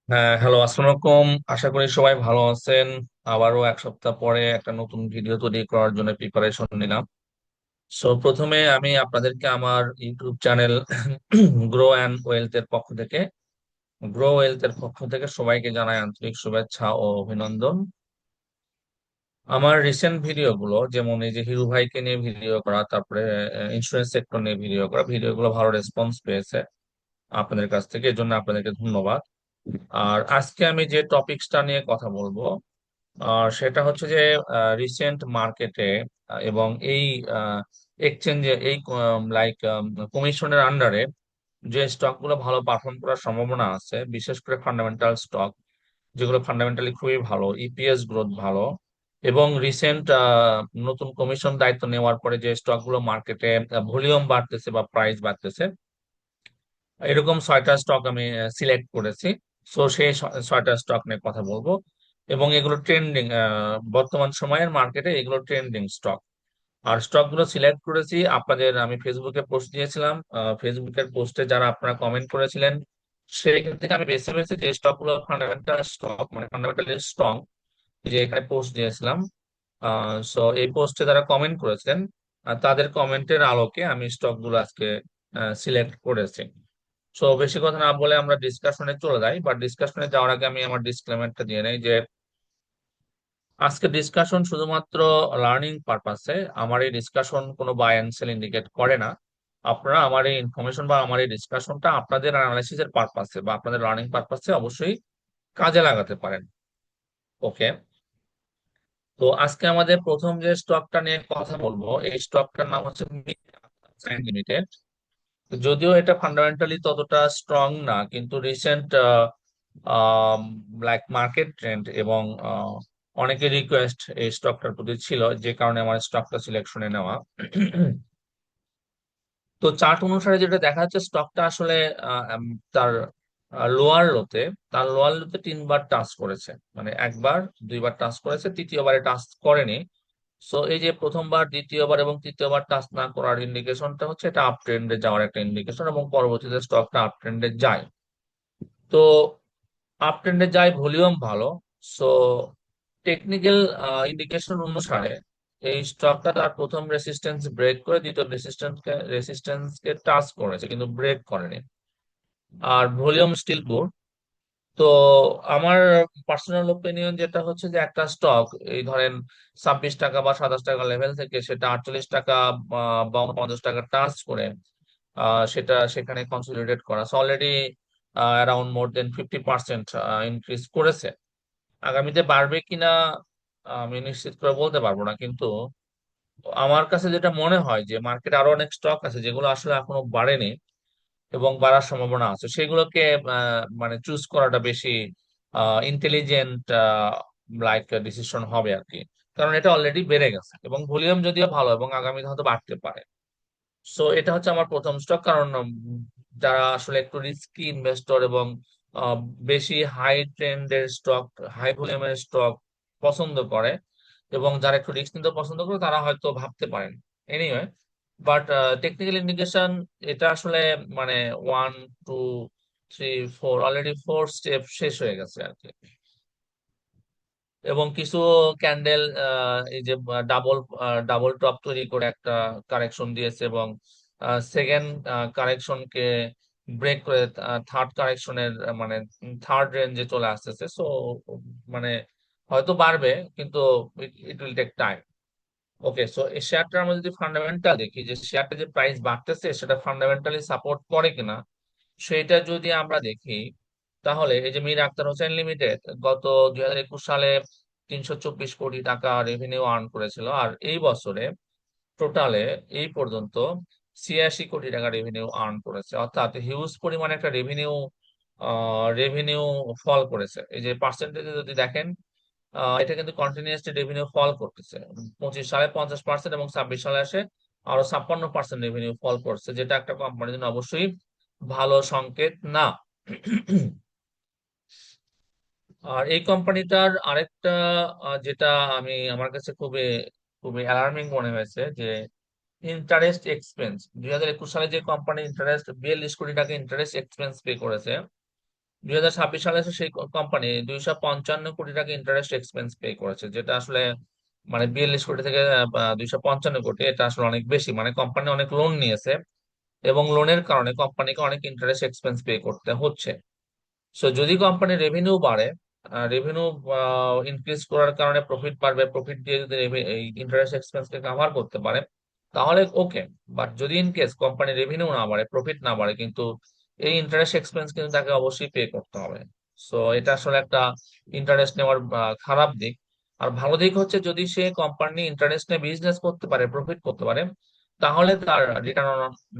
হ্যাঁ, হ্যালো, আসসালামু আলাইকুম। আশা করি সবাই ভালো আছেন। আবারও এক সপ্তাহ পরে একটা নতুন ভিডিও তৈরি করার জন্য প্রিপারেশন নিলাম। প্রথমে আমি আপনাদেরকে আমার YouTube channel grow and wealth এর পক্ষ থেকে সবাইকে জানাই আন্তরিক শুভেচ্ছা ও অভিনন্দন। আমার রিসেন্ট ভিডিওগুলো, যেমন এই যে হিরু ভাইকে নিয়ে ভিডিও করা, তারপরে ইন্স্যুরেন্স সেক্টর নিয়ে ভিডিও করা, ভিডিওগুলো ভালো রেসপন্স পেয়েছে আপনাদের কাছ থেকে, এর জন্য আপনাদেরকে ধন্যবাদ। আর আজকে আমি যে টপিকসটা নিয়ে কথা বলবো, আর সেটা হচ্ছে যে রিসেন্ট মার্কেটে এবং এই এক্সচেঞ্জে, এই লাইক কমিশনের আন্ডারে যে স্টক গুলো ভালো পারফর্ম করার সম্ভাবনা আছে, বিশেষ করে ফান্ডামেন্টাল স্টক, যেগুলো ফান্ডামেন্টালি খুবই ভালো, ইপিএস গ্রোথ ভালো, এবং রিসেন্ট নতুন কমিশন দায়িত্ব নেওয়ার পরে যে স্টক গুলো মার্কেটে ভলিউম বাড়তেছে বা প্রাইস বাড়তেছে, এরকম ছয়টা স্টক আমি সিলেক্ট করেছি। সেই ছয়টা স্টক নিয়ে কথা বলবো, এবং এগুলো ট্রেন্ডিং, বর্তমান সময়ের মার্কেটে এগুলো ট্রেন্ডিং স্টক। আর স্টক গুলো সিলেক্ট করেছি, আপনাদের আমি ফেসবুকে পোস্ট দিয়েছিলাম, ফেসবুকের পোস্টে যারা আপনারা কমেন্ট করেছিলেন, সেখান থেকে আমি বেছে বেছে যে স্টক গুলো ফান্ডামেন্টাল স্টক, মানে ফান্ডামেন্টালি স্ট্রং, যে এখানে পোস্ট দিয়েছিলাম। এই পোস্টে যারা কমেন্ট করেছেন, তাদের কমেন্টের আলোকে আমি স্টক গুলো আজকে সিলেক্ট করেছি। বেশি কথা না বলে আমরা ডিসকাশনে চলে যাই, বা ডিসকাশনে যাওয়ার আগে আমি আমার ডিসক্লেমারটা দিয়ে নেই যে আজকে ডিসকাশন শুধুমাত্র লার্নিং পারপাসে। আমার এই ডিসকাশন কোনো বাই এন্ড সেল ইন্ডিকেট করে না। আপনারা আমার এই ইনফরমেশন বা আমার এই ডিসকাশনটা আপনাদের অ্যানালাইসিস এর পারপাসে বা আপনাদের লার্নিং পারপাসে অবশ্যই কাজে লাগাতে পারেন। ওকে, তো আজকে আমাদের প্রথম যে স্টকটা নিয়ে কথা বলবো, এই স্টকটার নাম হচ্ছে লিমিটেড। যদিও এটা ফান্ডামেন্টালি ততটা স্ট্রং না, কিন্তু রিসেন্ট লাইক মার্কেট ট্রেন্ড এবং অনেকের রিকোয়েস্ট এই স্টকটার প্রতি ছিল, যে কারণে আমার স্টকটা সিলেকশনে নেওয়া। তো চার্ট অনুসারে যেটা দেখা যাচ্ছে, স্টকটা আসলে তার লোয়ার লোতে তার লোয়ার লোতে তিনবার টাচ করেছে, মানে একবার, দুইবার টাচ করেছে, তৃতীয়বারে টাচ করেনি। এই যে প্রথমবার, দ্বিতীয়বার এবং তৃতীয়বার টাচ না করার ইন্ডিকেশনটা হচ্ছে এটা আপ ট্রেন্ডে যাওয়ার একটা ইন্ডিকেশন, এবং পরবর্তীতে স্টকটা আপ ট্রেন্ডে যায়। তো আপ ট্রেন্ডে যায়, ভলিউম ভালো। সো টেকনিক্যাল ইন্ডিকেশন অনুসারে এই স্টকটা তার প্রথম রেসিস্টেন্স ব্রেক করে দ্বিতীয় রেসিস্টেন্সকে টাচ করেছে, কিন্তু ব্রেক করেনি। আর ভলিউম স্টিল গুড। তো আমার পার্সোনাল ওপিনিয়ন যেটা হচ্ছে যে একটা স্টক, এই ধরেন 26 টাকা বা 27 টাকা লেভেল থেকে সেটা 48 টাকা বা 50 টাকা টাচ করে সেটা সেখানে কনসলিডেট করা অলরেডি অ্যারাউন্ড মোর দেন 50% ইনক্রিজ করেছে। আগামীতে বাড়বে কিনা আমি নিশ্চিত করে বলতে পারবো না, কিন্তু আমার কাছে যেটা মনে হয় যে মার্কেটে আরো অনেক স্টক আছে যেগুলো আসলে এখনো বাড়েনি এবং বাড়ার সম্ভাবনা আছে, সেগুলোকে মানে চুজ করাটা বেশি ইন্টেলিজেন্ট লাইক ডিসিশন হবে আর কি। কারণ এটা অলরেডি বেড়ে গেছে এবং ভলিউম যদিও ভালো, এবং আগামীতে হয়তো বাড়তে পারে। এটা হচ্ছে আমার প্রথম স্টক। কারণ যারা আসলে একটু রিস্কি ইনভেস্টর এবং আহ, বেশি হাই ট্রেন্ডের স্টক, হাই ভলিউমের স্টক পছন্দ করে, এবং যারা একটু রিস্ক নিতে পছন্দ করে, তারা হয়তো ভাবতে পারেন। এনিওয়ে, বাট টেকনিক্যাল ইন্ডিকেশন এটা আসলে মানে 1 2 3 4, অলরেডি 4 স্টেপ শেষ হয়ে গেছে আর কি। এবং কিছু ক্যান্ডেল এই যে ডাবল ডাবল টপ তৈরি করে একটা কারেকশন দিয়েছে, এবং সেকেন্ড কারেকশনকে ব্রেক করে থার্ড কারেকশনের মানে থার্ড রেঞ্জে চলে আসতেছে। মানে হয়তো বাড়বে, কিন্তু ইট উইল টেক টাইম। ওকে, এই শেয়ারটার আমরা যদি ফান্ডামেন্টাল দেখি, যে শেয়ারটা যে প্রাইস বাড়তেছে সেটা ফান্ডামেন্টালি সাপোর্ট করে কিনা, সেটা যদি আমরা দেখি, তাহলে এই যে মীর আখতার হোসেন লিমিটেড গত 2021 সালে 324 কোটি টাকা রেভিনিউ আর্ন করেছিল, আর এই বছরে টোটালে এই পর্যন্ত 86 কোটি টাকা রেভিনিউ আর্ন করেছে, অর্থাৎ হিউজ পরিমাণে একটা রেভিনিউ রেভিনিউ ফল করেছে। এই যে পার্সেন্টেজে যদি দেখেন, এটা কিন্তু কন্টিনিউয়াসলি রেভিনিউ ফল করতেছে। 25 সালে 50%, এবং 26 সালে আসে আরো 56% রেভিনিউ ফল করছে, যেটা একটা কোম্পানির জন্য অবশ্যই ভালো সংকেত না। আর এই কোম্পানিটার আরেকটা যেটা আমার কাছে খুবই খুবই অ্যালার্মিং মনে হয়েছে, যে ইন্টারেস্ট এক্সপেন্স 2021 সালে যে কোম্পানি ইন্টারেস্ট 42 কোটি টাকা ইন্টারেস্ট এক্সপেন্স পে করেছে, 2026 সালে এসে সেই কোম্পানি 255 কোটি টাকা ইন্টারেস্ট এক্সপেন্স পে করেছে, যেটা আসলে মানে 42 কোটি থেকে 255 কোটি, এটা আসলে অনেক বেশি। মানে কোম্পানি অনেক লোন নিয়েছে এবং লোনের কারণে কোম্পানিকে অনেক ইন্টারেস্ট এক্সপেন্স পে করতে হচ্ছে। সো যদি কোম্পানির রেভিনিউ বাড়ে, রেভিনিউ ইনক্রিজ করার কারণে প্রফিট বাড়বে, প্রফিট দিয়ে যদি এই ইন্টারেস্ট এক্সপেন্সকে কাভার করতে পারে তাহলে ওকে। বাট যদি ইন কেস কোম্পানির রেভিনিউ না বাড়ে, প্রফিট না বাড়ে, কিন্তু এই ইন্টারেস্ট এক্সপেন্স কিন্তু তাকে অবশ্যই পে করতে হবে। সো এটা আসলে একটা ইন্টারেস্ট নেওয়ার খারাপ দিক। আর ভালো দিক হচ্ছে যদি সে কোম্পানি ইন্টারেস্ট নিয়ে বিজনেস করতে পারে, প্রফিট করতে পারে, তাহলে তার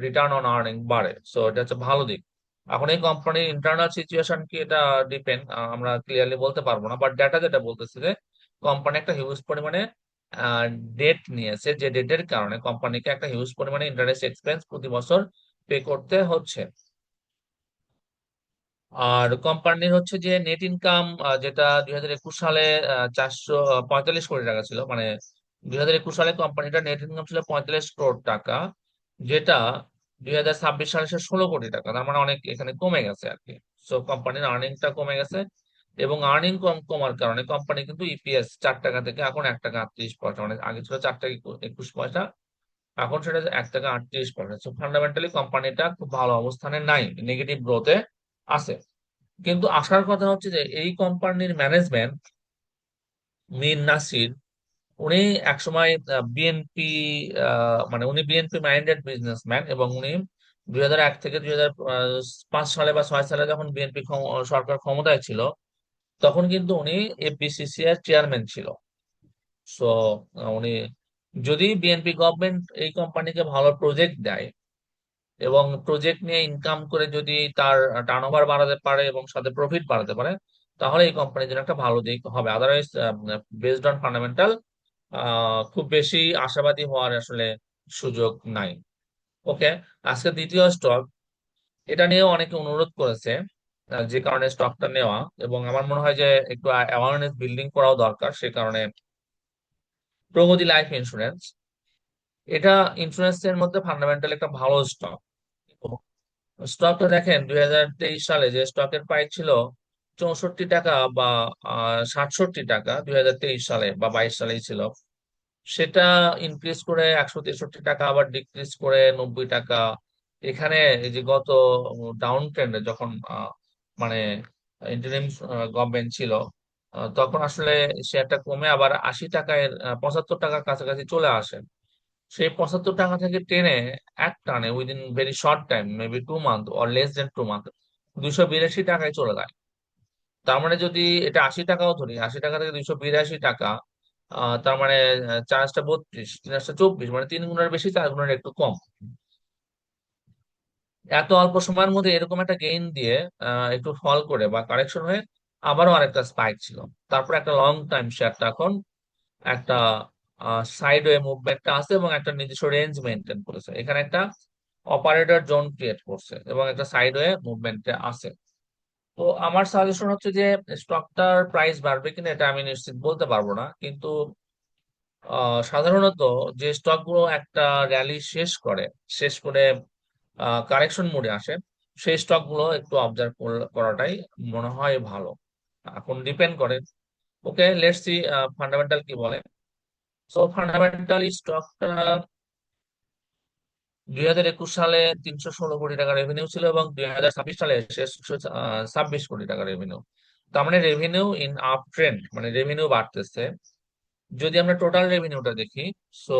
রিটার্ন অন আর্নিং বাড়ে। সো এটা হচ্ছে ভালো দিক। এখন এই কোম্পানির ইন্টারনাল সিচুয়েশন কি, এটা ডিপেন্ড, আমরা ক্লিয়ারলি বলতে পারবো না, বাট ডেটা যেটা বলতেছে যে কোম্পানি একটা হিউজ পরিমাণে ডেট নিয়েছে, যে ডেটের কারণে কোম্পানিকে একটা হিউজ পরিমাণে ইন্টারেস্ট এক্সপেন্স প্রতি বছর পে করতে হচ্ছে। আর কোম্পানির হচ্ছে যে নেট ইনকাম, যেটা 2021 সালে 445 কোটি টাকা ছিল, মানে 2021 সালে কোম্পানিটার নেট ইনকাম ছিল 45 crore টাকা, যেটা 2026 সালে সে 16 কোটি টাকা, তার মানে অনেক এখানে কমে গেছে আর কি। সো কোম্পানির আর্নিংটা কমে গেছে, এবং আর্নিং কমার কারণে কোম্পানি কিন্তু ইপিএস 4 টাকা থেকে এখন 1 টাকা 38 পয়সা, মানে আগে ছিল 4 টাকা 21 পয়সা, এখন সেটা 1 টাকা 38 পয়সা। সো ফান্ডামেন্টালি কোম্পানিটা খুব ভালো অবস্থানে নাই, নেগেটিভ গ্রোথে আছে। কিন্তু আসার কথা হচ্ছে যে এই কোম্পানির ম্যানেজমেন্ট, মীর নাসির, উনি একসময় বিএনপি, মানে উনি বিএনপি মাইন্ডেড বিজনেসম্যান, এবং উনি 2001 থেকে 2005 সালে বা 6 সালে যখন বিএনপি সরকার ক্ষমতায় ছিল, তখন কিন্তু উনি এফবিসিসিআই এর চেয়ারম্যান ছিল। সো উনি, যদি বিএনপি গভর্নমেন্ট এই কোম্পানিকে ভালো প্রজেক্ট দেয় এবং প্রজেক্ট নিয়ে ইনকাম করে যদি তার টার্নওভার বাড়াতে পারে এবং সাথে প্রফিট বাড়াতে পারে, তাহলে এই কোম্পানির জন্য একটা ভালো দিক হবে। আদারওয়াইজ বেসড অন ফান্ডামেন্টাল খুব বেশি আশাবাদী হওয়ার আসলে সুযোগ নাই। ওকে, আজকে দ্বিতীয় স্টক, এটা নিয়েও অনেকে অনুরোধ করেছে, যে কারণে স্টকটা নেওয়া, এবং আমার মনে হয় যে একটু অ্যাওয়ারনেস বিল্ডিং করাও দরকার, সে কারণে প্রগতি লাইফ ইন্স্যুরেন্স। এটা ইন্স্যুরেন্সের মধ্যে ফান্ডামেন্টাল একটা ভালো স্টক। স্টকটা দেখেন 2023 সালে যে স্টকের প্রাইস ছিল 64 টাকা বা 67 টাকা, 2023 সালে বা 22 সালেই ছিল, সেটা ইনক্রিজ করে 163 টাকা, আবার ডিক্রিজ করে 90 টাকা। এখানে এই যে গত ডাউন ট্রেন্ডে যখন মানে ইন্টারিম গভর্নমেন্ট ছিল, তখন আসলে শেয়ারটা কমে আবার 80 টাকায়, 75 টাকার কাছাকাছি চলে আসে। সেই 75 টাকা থেকে টেনে এক টানে within very short time, maybe 2 month or less than 2 month, 282 টাকায় চলে যায়। তার মানে যদি এটা 80 টাকাও ধরি, 80 টাকা থেকে 282 টাকা, তার মানে 4 টা 32, 3 টা 24, মানে 3 গুণের বেশি, 4 গুণের একটু কম। এত অল্প সময়ের মধ্যে এরকম একটা গেইন দিয়ে একটু ফল করে বা কারেকশন হয়ে আবারও আরেকটা স্পাইক ছিল, তারপর একটা লং টাইম শেয়ারটা এখন একটা সাইডওয়ে মুভমেন্টটা আছে এবং একটা নির্দিষ্ট রেঞ্জ মেনটেন করেছে, এখানে একটা অপারেটর জোন ক্রিয়েট করছে এবং একটা সাইডওয়ে মুভমেন্টে আছে। তো আমার সাজেশন হচ্ছে যে স্টকটার প্রাইস বাড়বে কিনা এটা আমি নিশ্চিত বলতে পারবো না, কিন্তু সাধারণত যে স্টক গুলো একটা র্যালি শেষ করে কারেকশন মোডে আসে, সেই স্টক গুলো একটু অবজার্ভ করাটাই মনে হয় ভালো। এখন ডিপেন্ড করে। ওকে, লেটস সি ফান্ডামেন্টাল কি বলে। সো ফান্ডামেন্টাল স্টকটা 2021 সালে 316 কোটি টাকা রেভিনিউ ছিল, এবং 2026 সালে এসে 126 কোটি টাকা রেভিনিউ। তার মানে রেভিনিউ ইন আপ ট্রেন্ড, মানে রেভিনিউ বাড়তেছে। যদি আমরা টোটাল রেভিনিউটা দেখি, সো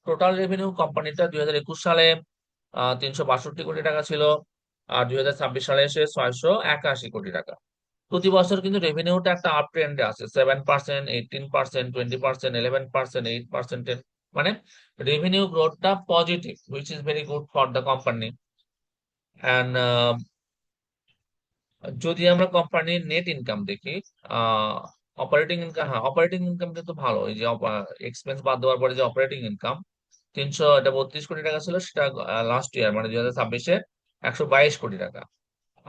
টোটাল রেভিনিউ কোম্পানিটা 2021 সালে 362 কোটি টাকা ছিল, আর 2026 সালে এসে 681 কোটি টাকা। প্রতি বছর কিন্তু রেভিনিউটা একটা আপ ট্রেন্ডে আছে, 7%, 18%, 20%, 11%, 8%, মানে রেভিনিউ গ্রোথটা positive, which is very good for the company. And যদি আমরা কোম্পানির নেট ইনকাম দেখি, অপারেটিং ইনকাম, হ্যাঁ অপারেটিং ইনকাম কিন্তু ভালো, এই যে এক্সপেন্স বাদ দেওয়ার পরে যে অপারেটিং ইনকাম 332 কোটি টাকা ছিল, সেটা লাস্ট ইয়ার মানে 2026-এ 122 কোটি টাকা।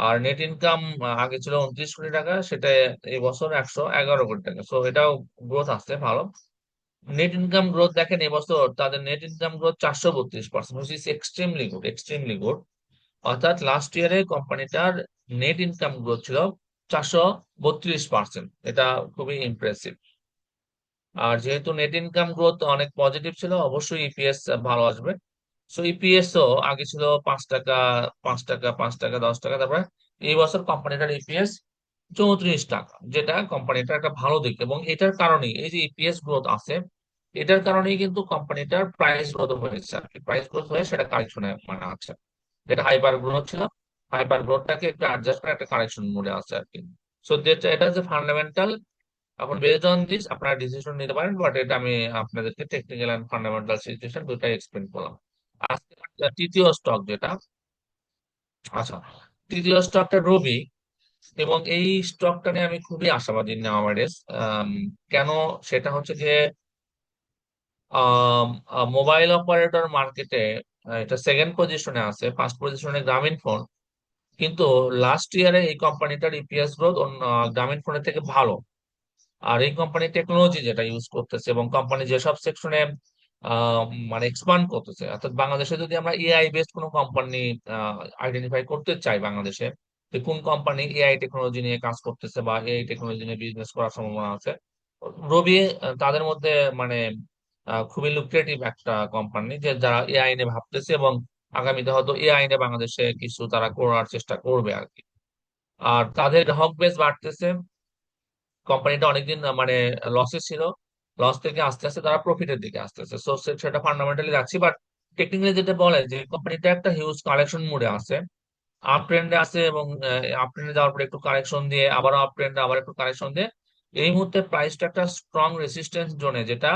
আর নেট ইনকাম আগে ছিল 29 কোটি টাকা, সেটা এই বছর 111 কোটি টাকা। সো এটাও গ্রোথ আসছে ভালো। নেট ইনকাম গ্রোথ দেখেন এবছর তাদের net income growth 432%, which is extremely good, extremely good. অর্থাৎ লাস্ট ইয়ারে কোম্পানিটার নেট ইনকাম গ্রোথ ছিল 432%। এটা খুবই ইমপ্রেসিভ। আর যেহেতু নেট ইনকাম গ্রোথ অনেক পজিটিভ ছিল, অবশ্যই ইপিএস ভালো আসবে। সো ইপিএস ও আগে ছিল 5 টাকা, 5 টাকা, 5 টাকা, 10 টাকা। তারপরে এই বছর কোম্পানিটার ইপিএস 34 টাকা, যেটা কোম্পানিটার একটা ভালো দিক। এবং এটার কারণেই এই যে ইপিএস গ্রোথ আছে, এটার কারণেই কিন্তু কোম্পানিটার প্রাইস গ্রোথ হয়েছে আর কি। প্রাইস গ্রোথ হয়ে সেটা কারেকশনে মানে আছে, যেটা হাইপার গ্রোথ ছিল, হাইপার গ্রোথটাকে একটু অ্যাডজাস্ট করে একটা কারেকশন মোডে আছে আর কি। সো যেটা এটা যে ফান্ডামেন্টাল, এখন বেসড অন দিস আপনারা ডিসিশন নিতে পারেন, বাট এটা আমি আপনাদেরকে টেকনিক্যাল এন্ড ফান্ডামেন্টাল সিচুয়েশন দুটাই এক্সপ্লেন করলাম। আজকে তৃতীয় স্টক যেটা, আচ্ছা, তৃতীয় স্টকটা রবি। এবং এই স্টকটা নিয়ে আমি খুবই আশাবাদী নাওয়াডেজ। কেন? সেটা হচ্ছে যে মোবাইল অপারেটর মার্কেটে এটা সেকেন্ড পজিশনে আছে, ফার্স্ট পজিশনে গ্রামীণ ফোন। কিন্তু লাস্ট ইয়ারে এই কোম্পানিটার ইপিএস গ্রোথ গ্রামীণ ফোনের থেকে ভালো। আর এই কোম্পানি টেকনোলজি যেটা ইউজ করতেছে এবং কোম্পানি যেসব সেকশনে মানে এক্সপান্ড করতেছে, অর্থাৎ বাংলাদেশে যদি আমরা এআই বেসড কোনো কোম্পানি আইডেন্টিফাই করতে চাই বাংলাদেশে, যে কোন কোম্পানি এআই টেকনোলজি নিয়ে কাজ করতেছে বা এআই টেকনোলজি নিয়ে বিজনেস করার সম্ভাবনা আছে, রবি তাদের মধ্যে মানে খুবই লুক্রেটিভ একটা কোম্পানি, যে যারা এআই নিয়ে ভাবতেছে এবং আগামীতে হয়তো এআই নিয়ে বাংলাদেশে কিছু তারা করার চেষ্টা করবে আর কি। আর তাদের গ্রাহক বেস বাড়তেছে। কোম্পানিটা অনেকদিন মানে লসে ছিল, লস থেকে আস্তে আস্তে তারা প্রফিটের দিকে আসতেছে। সো সেটা ফান্ডামেন্টালি যাচ্ছে। বাট টেকনিক্যালি যেটা বলে যে কোম্পানিটা একটা হিউজ কালেকশন মোডে আছে, আপ ট্রেন্ডে আছে, এবং আপ ট্রেন্ডে যাওয়ার পরে একটু কারেকশন দিয়ে আবারও আপ ট্রেন্ডে আবার একটু কারেকশন দিয়ে এই মুহূর্তে প্রাইসটা একটা স্ট্রং রেসিস্টেন্স জোনে, যেটা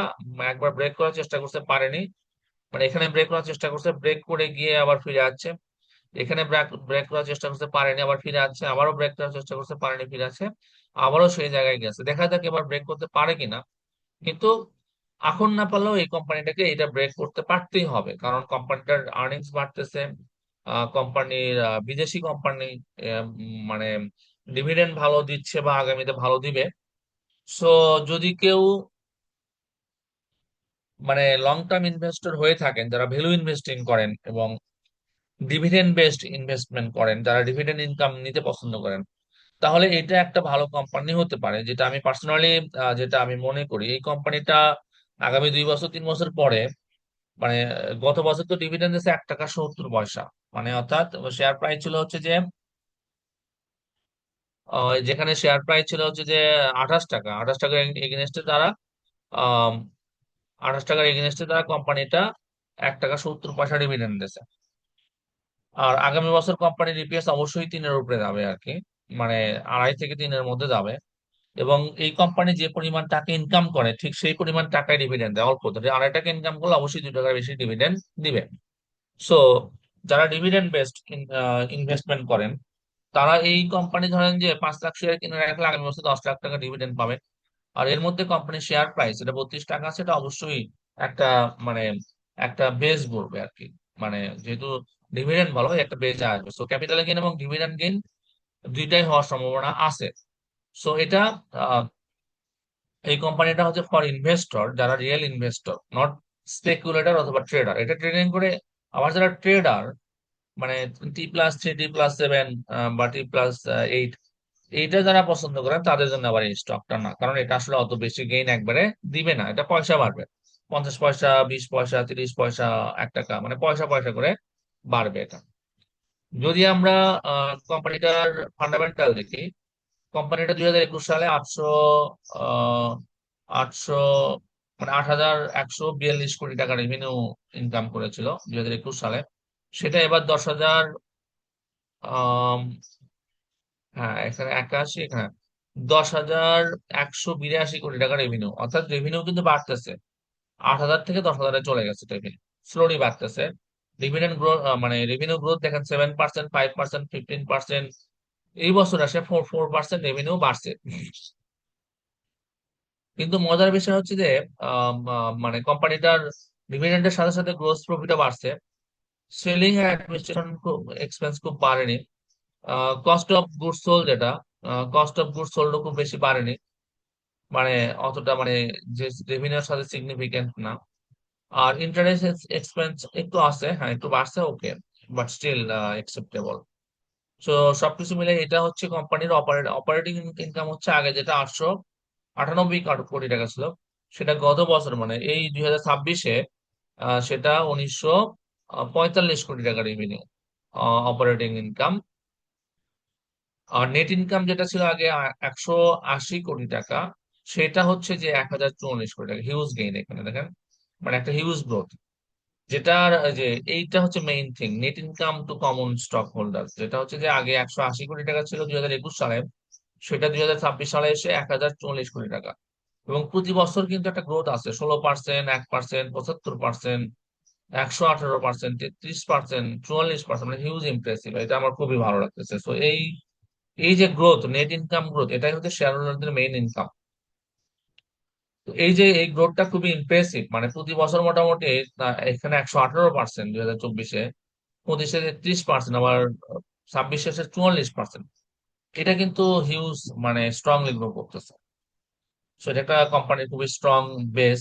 একবার ব্রেক করার চেষ্টা করতে পারেনি। মানে এখানে ব্রেক করার চেষ্টা করছে, ব্রেক করে গিয়ে আবার ফিরে যাচ্ছে। এখানে ব্রেক ব্রেক করার চেষ্টা করতে পারেনি, আবার ফিরে আসছে, আবারও ব্রেক করার চেষ্টা করতে পারেনি, ফিরে আছে, আবারও সেই জায়গায় গেছে। দেখা যাক এবার ব্রেক করতে পারে কিনা। কিন্তু এখন না পারলেও এই কোম্পানিটাকে এটা ব্রেক করতে পারতেই হবে, কারণ কোম্পানিটার আর্নিংস বাড়তেছে। কোম্পানির বিদেশি কোম্পানি মানে ডিভিডেন্ড ভালো দিচ্ছে বা আগামীতে ভালো দিবে। সো যদি কেউ মানে লং টার্ম ইনভেস্টর হয়ে থাকেন, যারা ভ্যালু ইনভেস্টিং করেন এবং ডিভিডেন্ড বেসড ইনভেস্টমেন্ট করেন, যারা ডিভিডেন্ড ইনকাম নিতে পছন্দ করেন, তাহলে এটা একটা ভালো কোম্পানি হতে পারে। যেটা আমি পার্সোনালি, যেটা আমি মনে করি, এই কোম্পানিটা আগামী 2 বছর 3 বছর পরে মানে গত বছর তো ডিভিডেন্ড দিয়েছে 1 টাকা 70 পয়সা। মানে অর্থাৎ শেয়ার প্রাইস ছিল হচ্ছে যে যেখানে শেয়ার প্রাইস ছিল হচ্ছে যে 28 টাকা, 28 টাকা এগেনস্টে তারা আহ 28 টাকার এগেনস্টে তারা কোম্পানিটা 1 টাকা 70 পয়সা ডিভিডেন্ড দিয়েছে। আর আগামী বছর কোম্পানির ইপিএস অবশ্যই 3-এর উপরে যাবে আর কি, মানে 2.5 থেকে 3-এর মধ্যে যাবে। এবং এই কোম্পানি যে পরিমাণ টাকা ইনকাম করে ঠিক সেই পরিমাণ টাকায় ডিভিডেন্ড দেয়, অল্প ধরে 2.5 টাকা ইনকাম করলে অবশ্যই 2 টাকার বেশি ডিভিডেন্ড দিবে। সো যারা ডিভিডেন্ড বেসড ইনভেস্টমেন্ট করেন, তারা এই কোম্পানি ধরেন যে 5 লাখ শেয়ার কিনে রাখলে আগামী বছর 10 লাখ টাকা ডিভিডেন্ড পাবে। আর এর মধ্যে কোম্পানির শেয়ার প্রাইস এটা 32 টাকা, সেটা অবশ্যই একটা মানে একটা বেস বলবে আর কি। মানে যেহেতু ডিভিডেন্ড ভালো, একটা বেস আসবে। সো ক্যাপিটাল গেইন এবং ডিভিডেন্ড গেইন দুইটাই হওয়ার সম্ভাবনা আছে। সো এটা এই কোম্পানিটা হচ্ছে ফর ইনভেস্টর, যারা রিয়েল ইনভেস্টর, নট স্পেকুলেটর অথবা ট্রেডার। এটা ট্রেডিং করে আবার যারা ট্রেডার, মানে T+3, T+7 বা T+8, এইটা যারা পছন্দ করেন তাদের জন্য আবার এই স্টকটা না, কারণ এটা আসলে অত বেশি গেইন একবারে দিবে না। এটা পয়সা বাড়বে, 50 পয়সা, 20 পয়সা, 30 পয়সা, 1 টাকা, মানে পয়সা পয়সা করে বাড়বে এটা। যদি আমরা কোম্পানিটার ফান্ডামেন্টাল দেখি, কোম্পানিটা 2021 সালে আহ 800 মানে 8,142 কোটি টাকা রেভিনিউ ইনকাম করেছিল 2021 সালে। সেটা এবার 10,000 হ্যাঁ এখানে 81, এখানে 10,182 কোটি টাকা রেভিনিউ। অর্থাৎ রেভিনিউ কিন্তু বাড়তেছে, 8,000 থেকে 10,000-এ চলে গেছে রেভিনিউ, স্লোলি বাড়তেছে। ডিভিডেন্ড গ্রোথ মানে রেভিনিউ গ্রোথ দেখেন 7%, 5%, 15%। এই বছর আসে 4% রেভিনিউ বাড়ছে। কিন্তু মজার বিষয় হচ্ছে যে মানে কোম্পানিটার ডিভিডেন্ডের সাথে সাথে গ্রোস প্রফিটও বাড়ছে। সেলিং এন্ড অ্যাডমিনিস্ট্রেশন এক্সপেন্স খুব বাড়েনি। কস্ট অফ গুডস সোল্ড যেটা, কস্ট অফ গুডস সোল্ড খুব বেশি বাড়েনি, মানে অতটা মানে যে রেভিনিউর সাথে সিগনিফিকেন্ট না। আর ইন্টারেস্ট এক্সপেন্স একটু আছে, হ্যাঁ একটু বাড়ছে, okay. But still acceptable. So সবকিছু মিলে এটা হচ্ছে কোম্পানির অপারেটিং ইনকাম হচ্ছে আগে যেটা 898 কোটি টাকা ছিল, সেটা গত বছর মানে এই 2026-এ সেটা 1945 কোটি টাকা রেভিনিউ অপারেটিং ইনকাম। আর নেট ইনকাম যেটা ছিল আগে 180 কোটি টাকা, সেটা হচ্ছে যে 1044 কোটি টাকা। হিউজ গেইন এখানে দেখেন, মানে একটা হিউজ গ্রোথ। যেটার যে এইটা হচ্ছে main thing, net income to common stock holder, যেটা হচ্ছে যে আগে 180 কোটি টাকা ছিল 2021 সালে, সেটা 2026 সালে এসে 1044 কোটি টাকা। এবং প্রতি বছর কিন্তু একটা গ্রোথ আছে, 16%, 1%, 75%, 118%, 33%, 44%, মানে হিউজ ইমপ্রেসিভ। এটা আমার খুবই ভালো লাগতেছে। তো এই এই যে গ্রোথ, নেট ইনকাম গ্রোথ, এটাই হচ্ছে শেয়ার হোল্ডারদের মেইন ইনকাম। তো এই যে এই গ্রোথটা খুবই ইমপ্রেসিভ, মানে প্রতি বছর মোটামুটি এখানে 118%, 2024-এ, 25-এ 33%, আবার 26-এ এসে 44%। এটা কিন্তু হিউজ, মানে স্ট্রংলি গ্রো করতেছে। সো এটা একটা কোম্পানির খুবই স্ট্রং বেস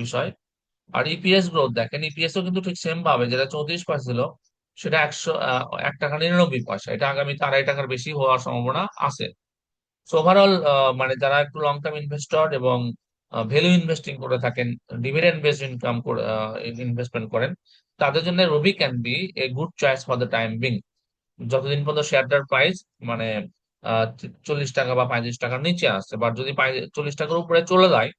বিষয়। আর ইপিএস গ্রোথ দেখেন, ইপিএস ও কিন্তু ঠিক সেম ভাবে, যেটা 34 পয়সা ছিল সেটা 1 টাকা 99 পয়সা। এটা আগামীতে 2.5 টাকার বেশি হওয়ার সম্ভাবনা আছে। সো ওভারঅল মানে যারা একটু লং টার্ম ইনভেস্টর এবং ভ্যালু ইনভেস্টিং করে থাকেন, ডিভিডেন্ড বেসড ইনকাম ইনভেস্টমেন্ট করেন, তাদের জন্য Robi can be a good choice for the time being, যতদিন পর্যন্ত শেয়ারটার প্রাইস মানে 40 টাকা বা 35 টাকার নিচে আসছে। বা যদি 40 টাকার উপরে চলে যায়,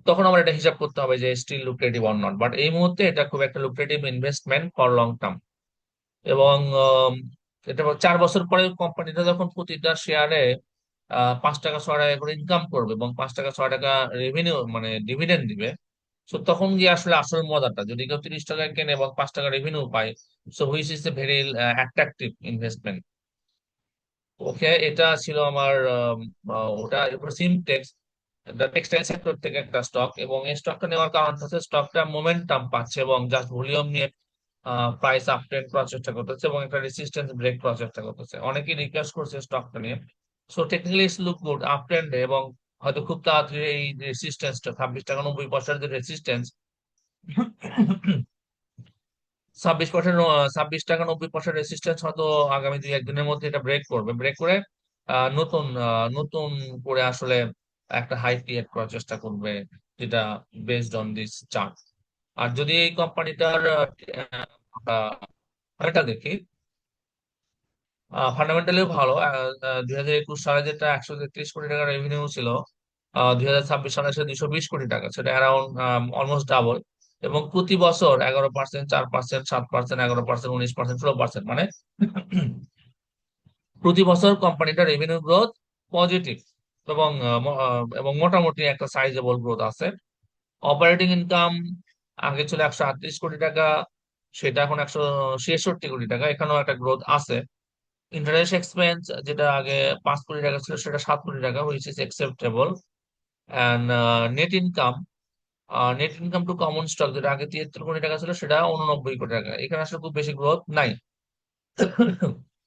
তখন আমার এটা হিসাব করতে হবে যে still lucrative or not. But এই মুহূর্তে এটা খুব একটা lucrative investment for long term. এবং এটা 4 বছর পরে কোম্পানিটা যখন প্রতিটা শেয়ারে 5 টাকা 6 টাকা করে ইনকাম করবে এবং 5 টাকা 6 টাকা রেভিনিউ মানে ডিভিডেন্ড দিবে, তো তখন গিয়ে আসলে আসল মজাটা, যদি কেউ 30 টাকায় কেনে এবং 5 টাকা রেভিনিউ পায়, so which is a very attractive investment. Okay, এটা ছিল আমার ওটা। এরপর সিমটেক্স, টেক্সটাইল সেক্টর থেকে একটা স্টক, এবং এই স্টকটা নেওয়ার কারণ হচ্ছে স্টকটা মোমেন্টাম পাচ্ছে এবং জাস্ট ভলিউম নিয়ে প্রাইস আপ ট্রেন্ড করার চেষ্টা করতেছে এবং একটা রেসিস্টেন্স ব্রেক করার চেষ্টা করতেছে। অনেকেই রিকোয়েস্ট করছে স্টকটা নিয়ে। So technically it's look good up ট্রেন্ডে, এবং হয়তো খুব তাড়াতাড়ি এই রেসিস্টেন্সটা 26 টাকা 90 পয়সার যে রেসিস্টেন্স, 26 টাকা 90 পয়সার রেসিস্টেন্স হয়তো আগামী 2-1 দিনের মধ্যে এটা ব্রেক করবে। ব্রেক করে নতুন করে আসলে একটা হাই ক্রিয়েট করার চেষ্টা করবে, যেটা বেসড অন দিস চার্ট। আর যদি এই কোম্পানিটার এটা দেখি, ফান্ডামেন্টালিও ভালো। 2021 সালে যেটা 133 কোটি টাকা রেভিনিউ ছিল, 2026 সালে এসে 220 কোটি টাকা, সেটা অ্যারাউন্ড অলমোস্ট ডাবল। এবং প্রতি বছর 11%, 4%, 7%, 11%, 19%, 16%, মানে প্রতি বছর কোম্পানিটার রেভিনিউ গ্রোথ পজিটিভ। এবং এবং মোটামুটি একটা সাইজেবল গ্রোথ আছে। অপারেটিং ইনকাম আগে ছিল 138 কোটি টাকা, সেটা এখন 166 কোটি টাকা, এখানেও একটা গ্রোথ আছে। ইন্টারেস্ট এক্সপেন্স যেটা আগে 5 কোটি টাকা ছিল, সেটা 7 কোটি টাকা, which is acceptable. And net income to common stock, যেটা আগে 73 কোটি টাকা ছিল, সেটা 89 কোটি টাকা। এখানে আসলে খুব বেশি গ্রোথ নাই,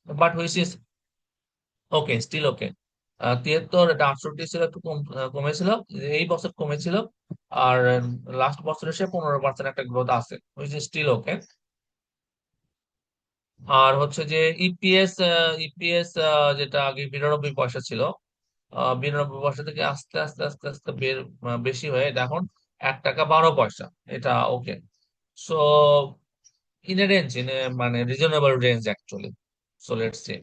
but which is okay, still okay. 73, এটা 68 ছিল, একটু কমেছিল, এই বছর কমেছিল। আর লাস্ট বছর এসে 15% একটা গ্রোথ আছে, হুইচ ইজ স্টিল ওকে। আর হচ্ছে যে ইপিএস, ইপিএস যেটা আগে 92 পয়সা ছিল, 92 পয়সা থেকে আস্তে আস্তে আস্তে আস্তে বেশি হয়ে এটা এখন 1 টাকা 12 পয়সা। এটা okay. So in a range, মানে reasonable range actually. So let's see.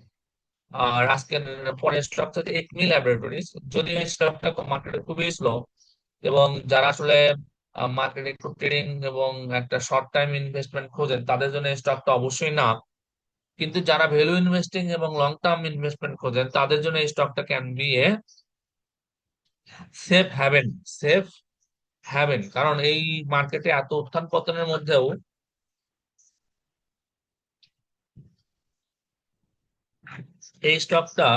আর আজকের পরের স্টক হচ্ছে একমি ল্যাবরেটরিজ। যদিও এই স্টকটা মার্কেটে খুবই স্লো, এবং যারা আসলে মার্কেটে একটু ট্রেডিং এবং একটা শর্ট টাইম ইনভেস্টমেন্ট খোঁজেন, তাদের জন্য এই স্টকটা অবশ্যই না। কিন্তু যারা ভ্যালু ইনভেস্টিং এবং লং টার্ম ইনভেস্টমেন্ট খোঁজেন, তাদের জন্য এই স্টকটা can be a safe haven. Safe haven, কারণ এই মার্কেটে এত উত্থান পতনের মধ্যেও এই স্টকটা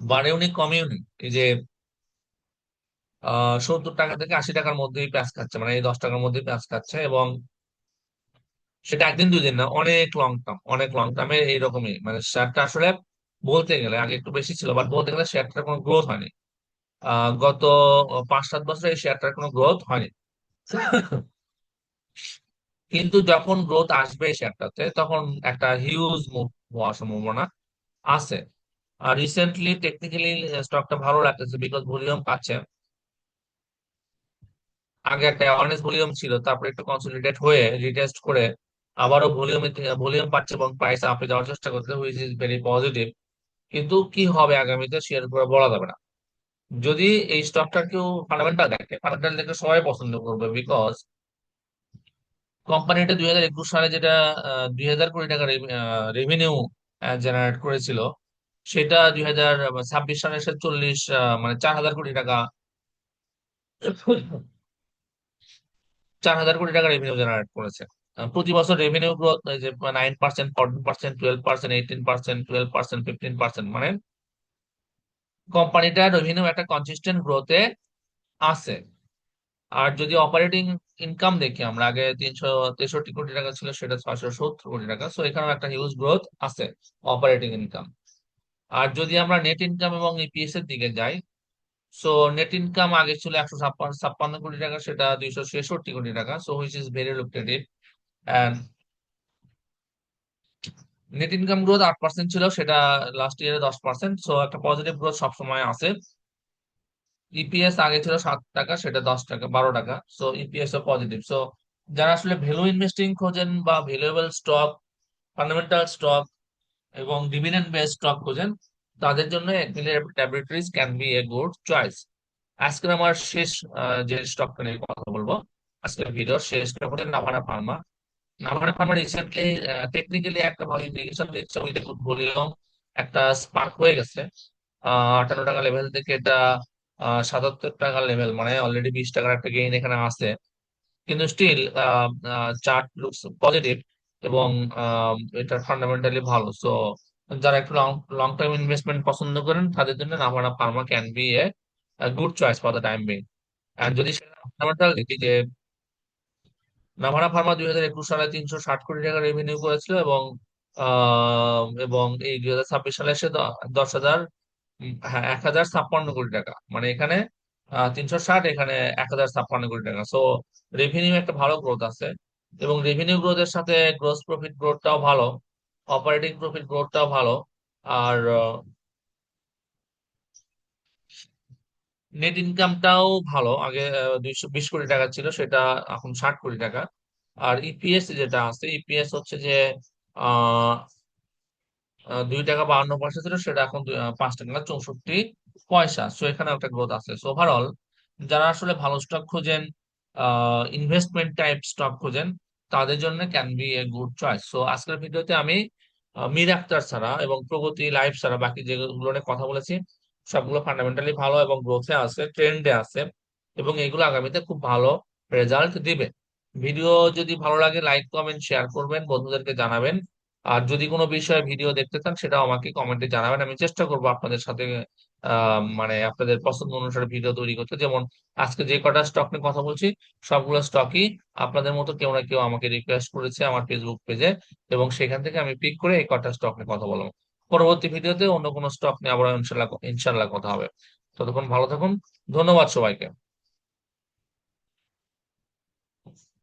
বাড়েওনি কমেওনি। এই যে 70 টাকা থেকে 80 টাকার মধ্যেই প্যাঁচ খাচ্ছে, মানে এই 10 টাকার মধ্যেই প্যাঁচ খাচ্ছে। এবং সেটা একদিন 2 দিন না, অনেক লং টার্ম, অনেক লং টার্মে এইরকমই। মানে শেয়ারটা আসলে বলতে গেলে আগে একটু বেশি ছিল, বাট বলতে গেলে শেয়ারটার কোনো গ্রোথ হয়নি। গত 5-7 বছরে এই শেয়ারটার কোনো গ্রোথ হয়নি। কিন্তু যখন গ্রোথ আসবে শেয়ারটাতে তখন একটা হিউজ মুভ হওয়ার সম্ভাবনা আছে। আর রিসেন্টলি টেকনিক্যালি স্টকটা ভালো লাগতেছে বিকজ ভলিউম পাচ্ছে। আগে একটা অনেস্ট ভলিউম ছিল, তারপরে একটু কনসলিডেট হয়ে রিটেস্ট করে আবারও ভলিউম পাচ্ছে এবং প্রাইস আপে যাওয়ার চেষ্টা করছে, হুইচ ইজ ভেরি পজিটিভ। কিন্তু কি হবে আগামীতে শেয়ার করে বলা যাবে না। যদি এই স্টকটার কেউ ফান্ডামেন্টাল দেখে, ফান্ডামেন্টাল দেখে সবাই পছন্দ করবে বিকজ কোম্পানিটা 2021 সালে যেটা 2,000 কোটি টাকা রেভিনিউ জেনারেট করেছিল, সেটা 2026 সালে এসে 4,000 কোটি টাকা, 4,000 কোটি টাকা রেভিনিউ জেনারেট করেছে। প্রতি বছর রেভিনিউ গ্রোথ যে 9%, 14%, 12%, 18%, 12%, 15%, মানে কোম্পানিটার রেভিনিউ একটা কনসিস্টেন্ট গ্রোথে আছে। আর যদি অপারেটিং ইনকাম দেখি আমরা, আগে 363 কোটি টাকা ছিল, সেটা 670 কোটি টাকা, সো এখানেও একটা হিউজ গ্রোথ আছে অপারেটিং ইনকাম। আর যদি আমরা নেট ইনকাম এবং ইপিএস এর দিকে যাই, সো নেট ইনকাম আগে ছিল 156 কোটি টাকা, সেটা 266 কোটি টাকা, so which is very lucrative. And net income growth 8% ছিল, সেটা লাস্ট ইয়ারে 10%, সো একটা পজিটিভ গ্রোথ সবসময় আছে। ইপিএস আগে ছিল 7 টাকা, সেটা 10 টাকা, 12 টাকা, সো ইপিএস ও পজিটিভ। সো যারা আসলে ভ্যালু ইনভেস্টিং খোঁজেন বা ভ্যালুয়েবল স্টক, ফান্ডামেন্টাল স্টক এবং ডিভিডেন্ড বেসড স্টক খোঁজেন, তাদের জন্য equilibrium laboratories can be a good choice. আজকে আমার শেষ যে স্টকটা নিয়ে কথা বলবো, আজকের ভিডিওর শেষ স্টক হচ্ছে Navana Pharma. Navana Pharma recently technically একটা ভালো ইন্ডিকেশন দিচ্ছে, উইথ গুড ভলিউম একটা স্পার্ক হয়ে গেছে। 58 টাকা লেভেল থেকে এটা 77 টাকা লেভেল, মানে অলরেডি 20 টাকার একটা গেইন এখানে আছে। কিন্তু স্টিল চার্ট লুকস পজিটিভ এবং এটা ফান্ডামেন্টালি ভালো। সো যারা একটু লং লং টার্ম ইনভেস্টমেন্ট পছন্দ করেন তাদের জন্য Navana pharma can be a good choice for the time being. আর যদি ফান্ডামেন্টাল দেখি যে নাভানা ফার্মা 2021 সালে 360 কোটি টাকা রেভিনিউ করেছিল এবং এই 2026 সালে এসে 10,000, হ্যাঁ, 1,056 কোটি টাকা, মানে এখানে 360, এখানে 1,056 কোটি টাকা। সো রেভিনিউ একটা ভালো গ্রোথ আছে এবং রেভিনিউ গ্রোথের সাথে গ্রোস প্রফিট গ্রোথটাও ভালো, অপারেটিং প্রফিট গ্রোথটাও ভালো। আর নেট ইনকামটাও ভালো, আগে 220 কোটি টাকা ছিল, সেটা এখন 60 কোটি টাকা। আর ইপিএস যেটা আছে, ইপিএস হচ্ছে যে 2 টাকা 52 পয়সা ছিল, সেটা এখন 5 টাকা 64 পয়সা, সো এখানে একটা গ্রোথ আছে। সো ওভারঅল যারা আসলে ভালো স্টক খোঁজেন, ইনভেস্টমেন্ট টাইপ স্টক খোঁজেন, তাদের জন্য can be a good choice. So আজকের ভিডিওতে আমি মীর আখতার ছাড়া এবং প্রগতি লাইফ ছাড়া বাকি যেগুলো নিয়ে কথা বলেছি, সবগুলো ফান্ডামেন্টালি ভালো এবং গ্রোথে আছে, ট্রেন্ডে আছে, এবং এগুলো আগামীতে খুব ভালো রেজাল্ট দিবে। ভিডিও যদি ভালো লাগে লাইক কমেন্ট শেয়ার করবেন, বন্ধুদেরকে জানাবেন। আর যদি কোনো বিষয়ে ভিডিও দেখতে চান সেটাও আমাকে কমেন্টে জানাবেন, আমি চেষ্টা করবো আপনাদের সাথে মানে আপনাদের পছন্দ অনুসারে ভিডিও তৈরি করতে। যেমন আজকে যে কটা স্টক নিয়ে কথা বলছি, সবগুলো স্টকই আপনাদের মতো কেউ না কেউ আমাকে রিকোয়েস্ট করেছে আমার ফেসবুক পেজে, এবং সেখান থেকে আমি পিক করে এই কটা স্টক নিয়ে কথা বলবো। পরবর্তী ভিডিওতে অন্য কোনো স্টক নিয়ে আবার ইনশাল্লাহ ইনশাল্লাহ কথা হবে। ততক্ষণ ভালো থাকুন। ধন্যবাদ সবাইকে।